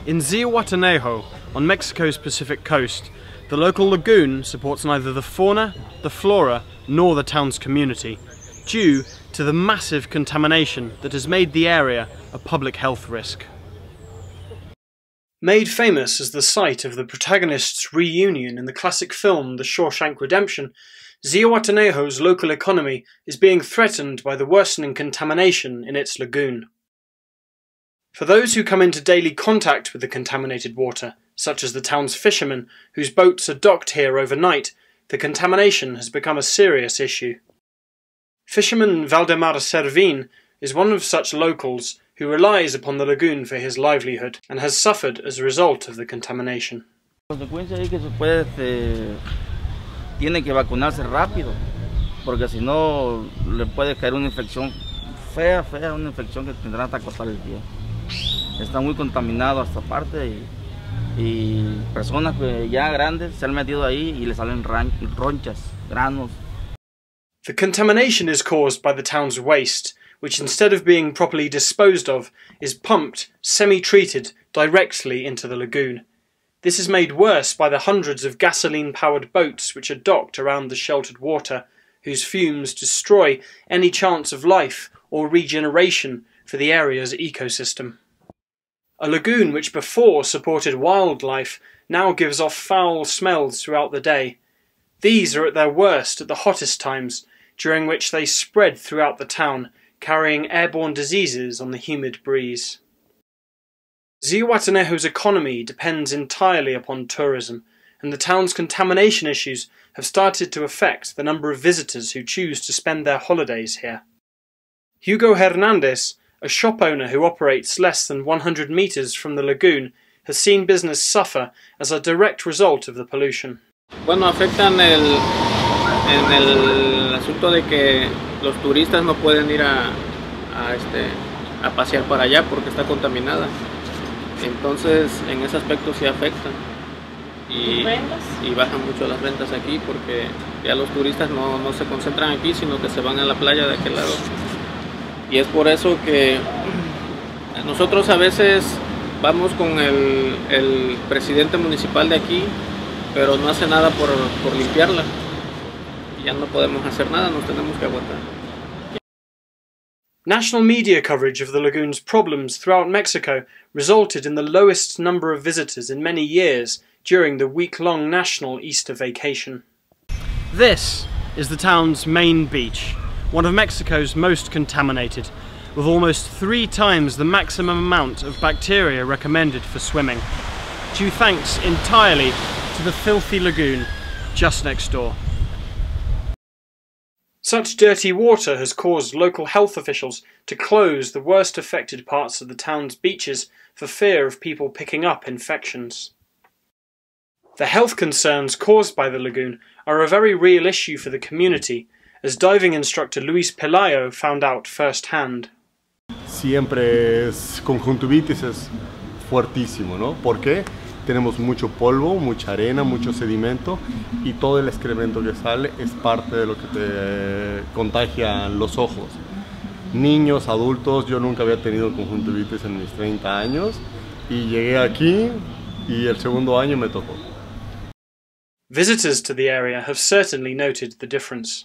In Zihuatanejo, on Mexico's Pacific coast, the local lagoon supports neither the fauna, the flora, nor the town's community, due to the massive contamination that has made the area a public health risk. Made famous as the site of the protagonists' reunion in the classic film The Shawshank Redemption, Zihuatanejo's local economy is being threatened by the worsening contamination in its lagoon. For those who come into daily contact with the contaminated water, such as the town's fishermen whose boats are docked here overnight, the contamination has become a serious issue. Fisherman Valdemar Servin is one of such locals who relies upon the lagoon for his livelihood and has suffered as a result of the contamination. Tiene que vacunarse rápido, porque si no le puede caer una infección fea, una infección que tendrá hasta cortar el pie. Está muy contaminado esta parte y personas que ya grandes se han metido ahí y le salen ronchas, granos. The contamination is caused by the town's waste, which instead of being properly disposed of, is pumped, semi-treated, directly into the lagoon. This is made worse by the hundreds of gasoline-powered boats which are docked around the sheltered water, whose fumes destroy any chance of life or regeneration for the area's ecosystem. A lagoon which before supported wildlife now gives off foul smells throughout the day. These are at their worst at the hottest times, during which they spread throughout the town, carrying airborne diseases on the humid breeze. Zihuatanejo's economy depends entirely upon tourism, and the town's contamination issues have started to affect the number of visitors who choose to spend their holidays here. Hugo Hernandez, a shop owner who operates less than 100 meters from the lagoon, has seen business suffer as a direct result of the pollution. Bueno, afectan en el asunto de que los turistas no pueden ir a pasear para allá porque está contaminada. Entonces, en ese aspecto sí afectan y bajan mucho las rentas aquí porque ya los turistas no se concentran aquí, sino que se van a la playa de aquel lado. Y es por eso que nosotros a veces vamos con el presidente municipal de aquí, pero no hace nada por limpiarla. Y ya no podemos hacer nada, nos tenemos que aguantar. National media coverage of the lagoon's problems throughout Mexico resulted in the lowest number of visitors in many years during the week-long national Easter vacation. This is the town's main beach, one of Mexico's most contaminated, with almost 3 times the maximum amount of bacteria recommended for swimming, due thanks entirely to the filthy lagoon just next door. Such dirty water has caused local health officials to close the worst affected parts of the town's beaches for fear of people picking up infections. The health concerns caused by the lagoon are a very real issue for the community, as diving instructor Luis Pelayo found out firsthand. Siempre es conjuntivitis, es fuertísimo, ¿no? ¿Por qué? Tenemos mucho polvo, mucha arena, mucho sedimento y todo el excremento que sale es parte de lo que te contagia los ojos. Niños, adultos, yo nunca había tenido conjuntivitis en mis 30 años y llegué aquí y el segundo año me tocó. Visitors to the area have certainly noted the difference.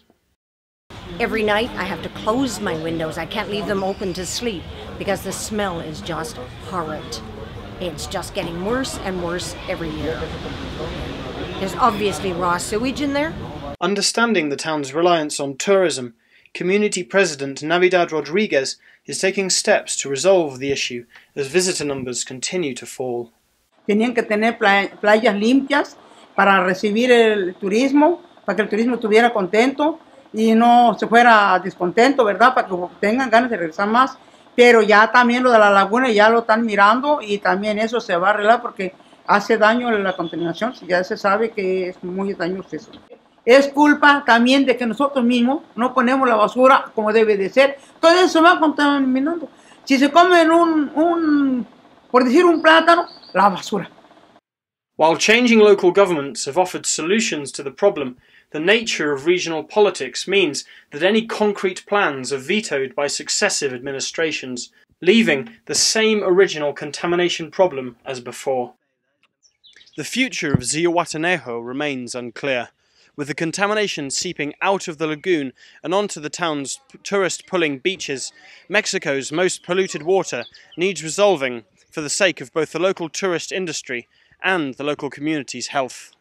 Every night I have to close my windows. I can't leave them open to sleep because the smell is just horrid. It's just getting worse and worse every year. There's obviously raw sewage in there. Understanding the town's reliance on tourism, Community President Navidad Rodriguez is taking steps to resolve the issue as visitor numbers continue to fall. Tenían que tener playas limpias para recibir el turismo, para que el turismo estuviera contento y no se fuera descontento, ¿verdad? Para que tengan ganas de regresar más. Pero ya también lo de la laguna ya lo están mirando y también eso se va a arreglar porque hace daño la contaminación, ya se sabe que es muy dañoso eso. Es culpa también de que nosotros mismos no ponemos la basura como debe de ser. Todo eso se va contaminando. Si se comen por decir un plátano, la basura. While changing local governments have offered solutions to the problem, the nature of regional politics means that any concrete plans are vetoed by successive administrations, leaving the same original contamination problem as before. The future of Zihuatanejo remains unclear, with the contamination seeping out of the lagoon and onto the town's tourist-pulling beaches. Mexico's most polluted water needs resolving for the sake of both the local tourist industry and the local community's health.